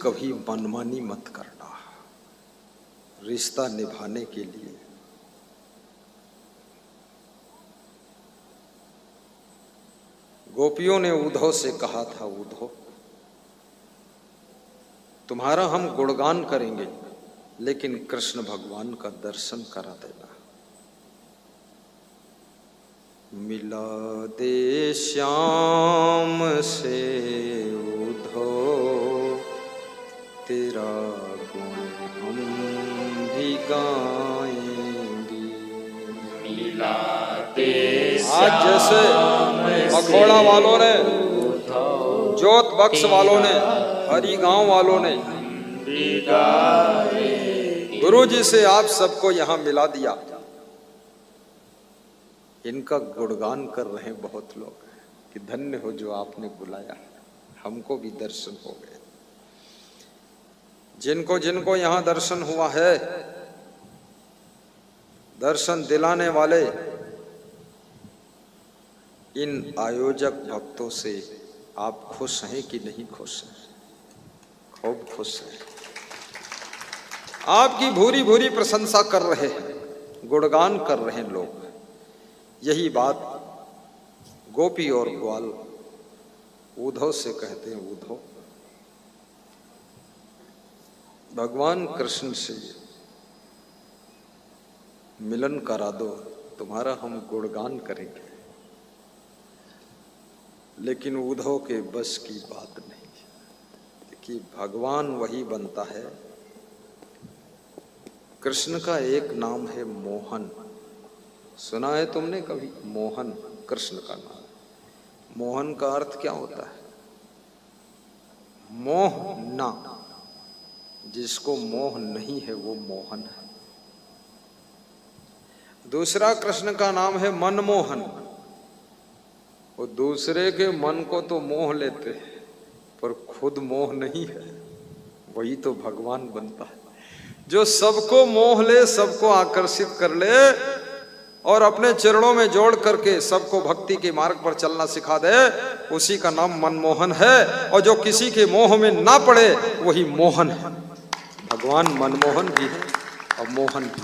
कभी मनमानी मत करना। रिश्ता निभाने के लिए गोपियों ने उद्धव से कहा था, उद्धव तुम्हारा हम गुणगान करेंगे लेकिन कृष्ण भगवान का दर्शन करा देना। मिला दे श्याम से उद्धव तेरा गुण हम भी गाएंगे। मिला दे आज जैसे अखोड़ा वालों ने, जोत बक्स वालों ने, हरि गांव वालों ने गुरु जी से आप सबको यहां मिला दिया। इनका गुणगान कर रहे हैं बहुत लोग कि धन्य हो जो आपने बुलाया, हमको भी दर्शन हो गए। जिनको जिनको यहां दर्शन हुआ है, दर्शन दिलाने वाले इन आयोजक भक्तों से आप खुश हैं कि नहीं खुश हैं? खूब खुश हैं। आपकी भूरी भूरी प्रशंसा कर रहे हैं, गुणगान कर रहे हैं लोग। यही बात गोपी और ग्वाल उद्धव से कहते हैं, उद्धव भगवान कृष्ण से मिलन करा दो, तुम्हारा हम गुणगान करेंगे। लेकिन उद्धव के बस की बात नहीं कि भगवान वही बनता है। कृष्ण का एक नाम है मोहन, सुना है तुमने कभी? मोहन कृष्ण का नाम। मोहन का अर्थ क्या होता है? मोह ना, जिसको मोह नहीं है वो मोहन है। दूसरा कृष्ण का नाम है मनमोहन, वो दूसरे के मन को तो मोह लेते हैं पर खुद मोह नहीं है, वही तो भगवान बनता है। जो सबको मोह ले, सबको आकर्षित कर ले और अपने चरणों में जोड़ करके सबको भक्ति के मार्ग पर चलना सिखा दे, उसी का नाम मनमोहन है। और जो किसी के मोह में ना पड़े वही मोहन है। भगवान मनमोहन भी है और मोहन भी।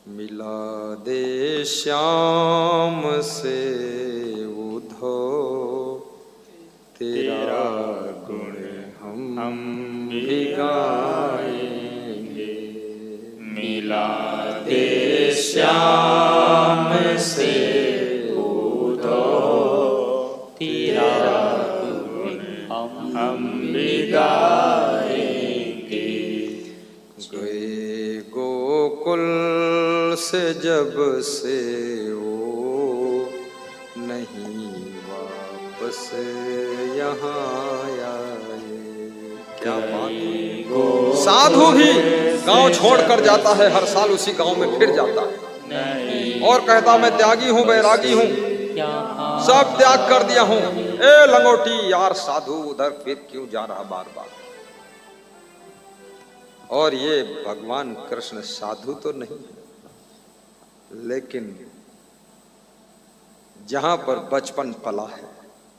मिला दे श्याम से उद्धव तेरा गुण हम भी गाएंगे। मिला दे श्याम से उद्धव तेरा गुण हम भी गाएंगे। गए गोकुल से जब से वो नहीं वापस यहाँ आए। क्या बात है! साधु भी गांव छोड़कर जाता है, हर साल उसी गांव में फिर जाता है और कहता मैं त्यागी हूं, बैरागी हूं, सब त्याग कर दिया हूं। ए लंगोटी यार, साधु उधर फिर क्यों जा रहा बार बार? और ये भगवान कृष्ण साधु तो नहीं, लेकिन जहां पर बचपन पला है,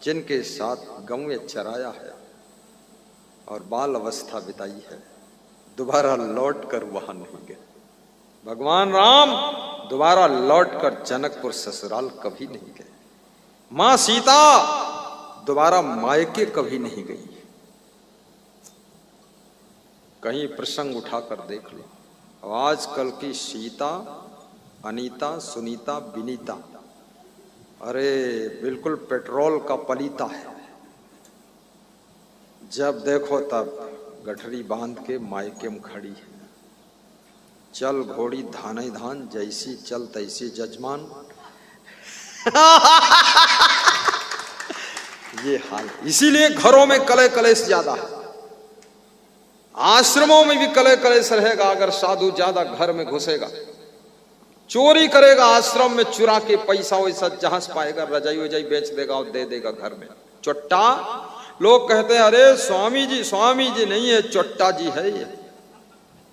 जिनके साथ गांव में चराया है और बाल अवस्था बिताई है, दोबारा लौट कर वहां नहीं गए। भगवान राम दोबारा लौटकर जनकपुर ससुराल कभी नहीं गए। मां सीता दोबारा मायके कभी नहीं गई। कहीं प्रसंग उठाकर देख लो। आजकल की सीता, अनीता, सुनीता, विनीता, अरे बिल्कुल पेट्रोल का पलीता है। जब देखो तब गठरी बांध के मायके में खड़ी है। चल घोड़ी धाने धान, जैसी चल तैसी जजमान। ये हाल, इसीलिए घरों में कले कलेश ज्यादा है। आश्रमों में भी कले कलेश रहेगा अगर साधु ज्यादा घर में घुसेगा। चोरी करेगा आश्रम में, चुरा के पैसा वैसा जहां से पाएगा रजाई वजाई बेच देगा और दे देगा घर में। चोट्टा, लोग कहते हैं अरे स्वामी जी नहीं है, चोट्टा जी है ये।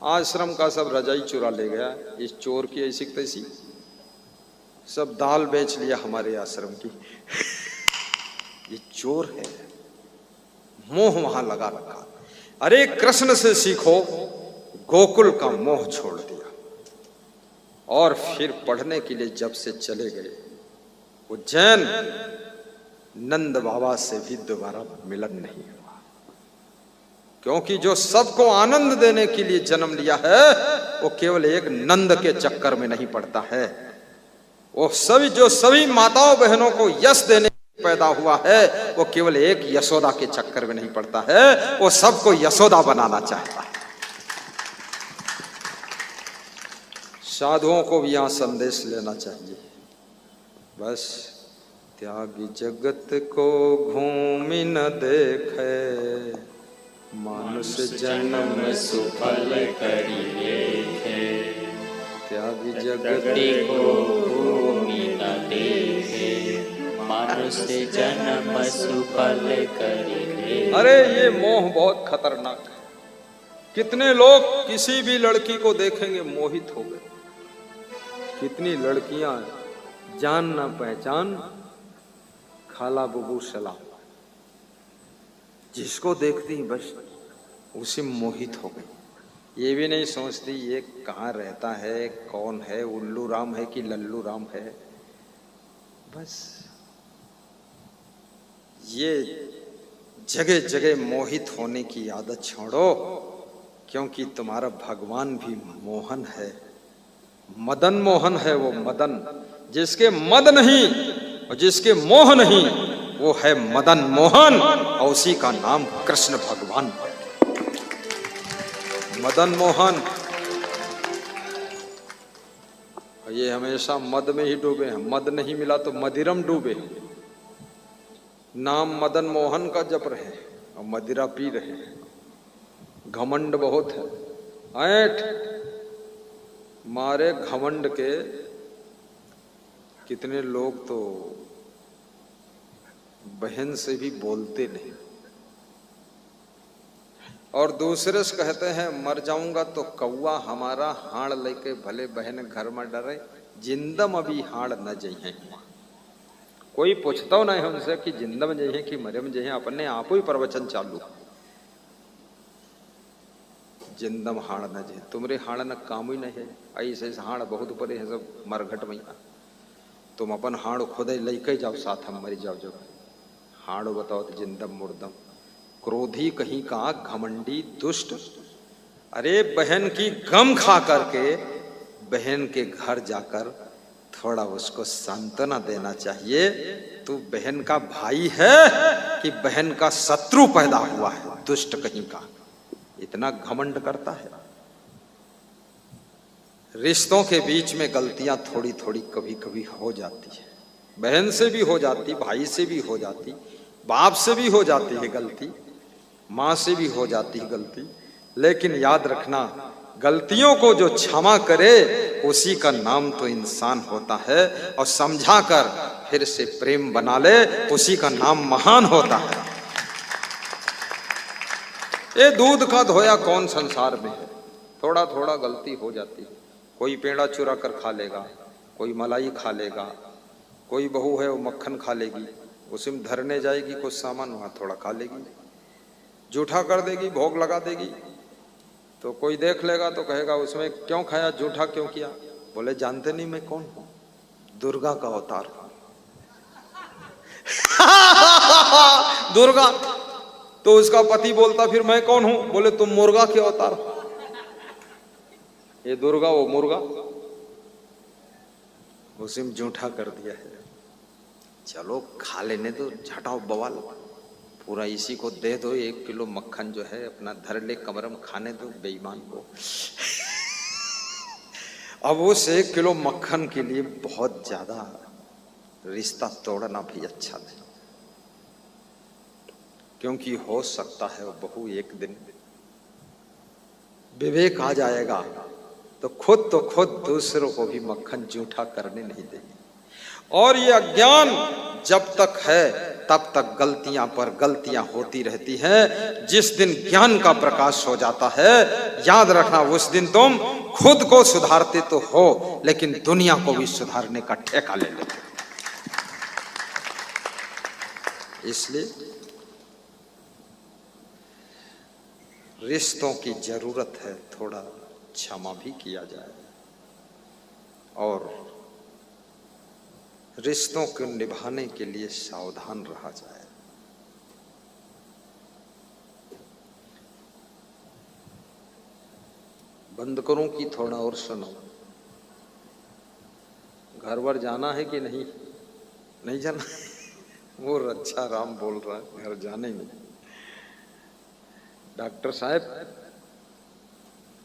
आश्रम का सब रजाई चुरा ले गया, इस चोर की ऐसी तैसी। सब दाल बेच लिया हमारे आश्रम की। ये चोर है। मोह वहां लगा रखा। अरे कृष्ण से सीखो, गोकुल का मोह छोड़ दिया। और फिर पढ़ने के लिए जब से चले गए उज्जैन, नंद बाबा से भी दोबारा मिलन नहीं हुआ, क्योंकि जो सबको आनंद देने के लिए जन्म लिया है वो केवल एक नंद के चक्कर में नहीं पड़ता है। वो सभी माताओं बहनों को यश देने पैदा हुआ है, वो केवल एक यशोदा के चक्कर में नहीं पड़ता है, वो सबको यशोदा बनाना चाहता है। साधुओं को भी यहां संदेश लेना चाहिए। बस त्यागी जगत को घूमि न देखे, मानुष जन्म सुफल करी लेखे। त्यागी जगत को घूमि न देखे, मानुष जन्म सुफल करी लेखे। अरे ये मोह बहुत खतरनाक है। कितने लोग किसी भी लड़की को देखेंगे मोहित हो गए। कितनी लड़कियां जान ना पहचान, खाला बुबू सलाम, जिसको देखती बस उसे मोहित हो गई। ये भी नहीं सोचती ये कहाँ रहता है, कौन है, उल्लू राम है कि लल्लू राम है। बस ये जगह जगह मोहित होने की आदत छोड़ो, क्योंकि तुम्हारा भगवान भी मोहन है, मदन मोहन है। वो मदन, जिसके मद नहीं और जिसके मोह नहीं, वो है मदन मोहन, और उसी का नाम कृष्ण भगवान। मदन मोहन ये हमेशा मद में ही डूबे हैं। मद नहीं मिला तो मदिरम डूबे। नाम मदन मोहन का जप रहे और मदिरा पी रहे हैं। घमंड बहुत है। ऐठ मारे घमंड के कितने लोग तो बहन से भी बोलते नहीं, और दूसरे से कहते हैं मर जाऊंगा तो कौआ हमारा हाड़ लेके भले बहन घर में डरे, जिंदम अभी हाड़ न जइहे। कोई पूछता नहीं है उनसे कि जिंदम जइहे कि मरे में जइहे, अपने आप ही प्रवचन चालू। जिंदम हाड़ न जे, तुमरे हाड़ न काम ही नहीं है। ऐसे हाड़ बहुत परे है सब मरघट मैया। तुम अपन हाड़ खुद लेके जाओ, साथ हम मरी जाओ। जब हाड़ बताओ तो जिंदम मुर्दम, क्रोधी कहीं का, घमंडी दुष्ट। अरे बहन की गम खा करके बहन के घर जाकर थोड़ा उसको सांत्वना देना चाहिए। तू बहन का भाई है कि बहन का शत्रु पैदा हुआ है, दुष्ट कहीं का। इतना घमंड करता है। रिश्तों के बीच में गलतियां थोड़ी थोड़ी कभी कभी हो जाती है। बहन से भी हो जाती, भाई से भी हो जाती, बाप से भी हो जाती है गलती, माँ से भी हो जाती है गलती। लेकिन याद रखना, गलतियों को जो क्षमा करे उसी का नाम तो इंसान होता है, और समझा कर फिर से प्रेम बना ले उसी का नाम महान होता है। ये दूध का धोया कौन संसार में है। थोड़ा थोड़ा गलती हो जाती है। कोई पेड़ा चुरा कर खा लेगा, कोई मलाई खा लेगा, कोई बहू है वो मक्खन खा लेगी, उसमें धरने जाएगी, कुछ सामान वहां थोड़ा खा लेगी, जूठा कर देगी, भोग लगा देगी। तो कोई देख लेगा तो कहेगा उसमें क्यों खाया, जूठा क्यों किया। बोले जानते नहीं मैं कौन हूं, दुर्गा का अवतार हूं। दुर्गा। तो उसका पति बोलता फिर मैं कौन हूं, बोले तुम मुर्गा के अवतार हो। ये दुर्गा वो मुर्गा, उसी में जूठा कर दिया है। चलो खा लेने दो, झटाओ बवाल, पूरा इसी को दे दो 1 किलो मक्खन जो है, अपना धर ले कमरे में खाने दो बेईमान को। अब उस 1 किलो मक्खन के लिए बहुत ज्यादा रिश्ता तोड़ना भी अच्छा नहीं, क्योंकि हो सकता है वो बहू एक दिन विवेक आ जाएगा तो खुद दूसरों को भी मक्खन जूठा करने नहीं देगी। और ये अज्ञान जब तक है तब तक गलतियां पर गलतियां होती रहती हैं। जिस दिन ज्ञान का प्रकाश हो जाता है, याद रखना उस दिन तुम खुद को सुधारते तो हो, लेकिन दुनिया को भी सुधारने का ठेका ले लेते। इसलिए रिश्तों की जरूरत है, थोड़ा क्षमा भी किया जाए और रिश्तों को निभाने के लिए सावधान रहा जाए। बंद करूं कि थोड़ा और सुनो? घर वर जाना है कि नहीं? नहीं जाना? वो रक्षा राम बोल रहा है घर जाने नहीं। डॉक्टर साहब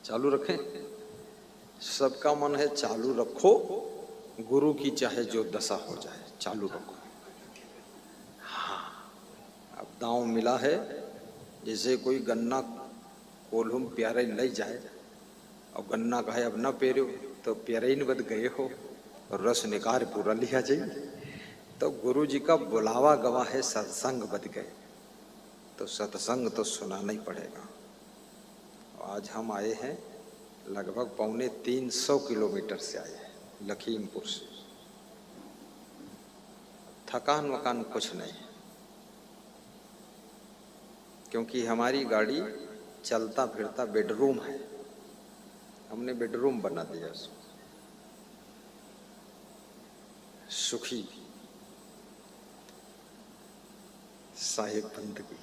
चालू रखें? सबका मन है चालू रखो, गुरु की चाहे जो दशा हो जाए चालू रखो। हाँ, अब दांव मिला है, जैसे कोई गन्ना कोल्हुम प्यारे ले जाए और गन्ना कहे अब न पेरो तो प्यारे ही बद गए हो, रस निकाल पूरा लिया जाए। तो गुरु जी का बुलावा गवा है, सत्संग बद गए तो सत्संग तो सुनाना ही पड़ेगा। आज हम आए हैं लगभग 250 किलोमीटर से आए हैं, लखीमपुर से। थकान वकान कुछ नहीं, क्योंकि हमारी गाड़ी चलता फिरता बेडरूम है, हमने बेडरूम बना दिया उसको। सुखी साहिब बंदगी।